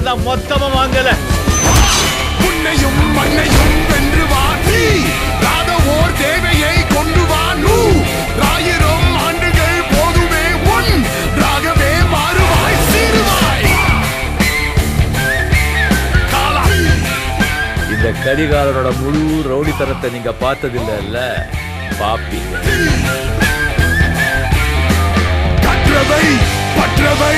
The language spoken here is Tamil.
நான் தான் மொத்தமா வாங்கல. உன்னையும் மண்ணையும் வென்று வாட்டி ராதவோர் தேவையை கொண்டு வானு 1000 ஆண்டுகள் போதுமே உன் ராகவே மாறுவாய் சீருவாய். இந்த கரிகாலனோட முழு ரவுடித்தனத்தை நீங்க பார்த்ததில்ல, பாப்பீங்க. கற்றவை பற்றவை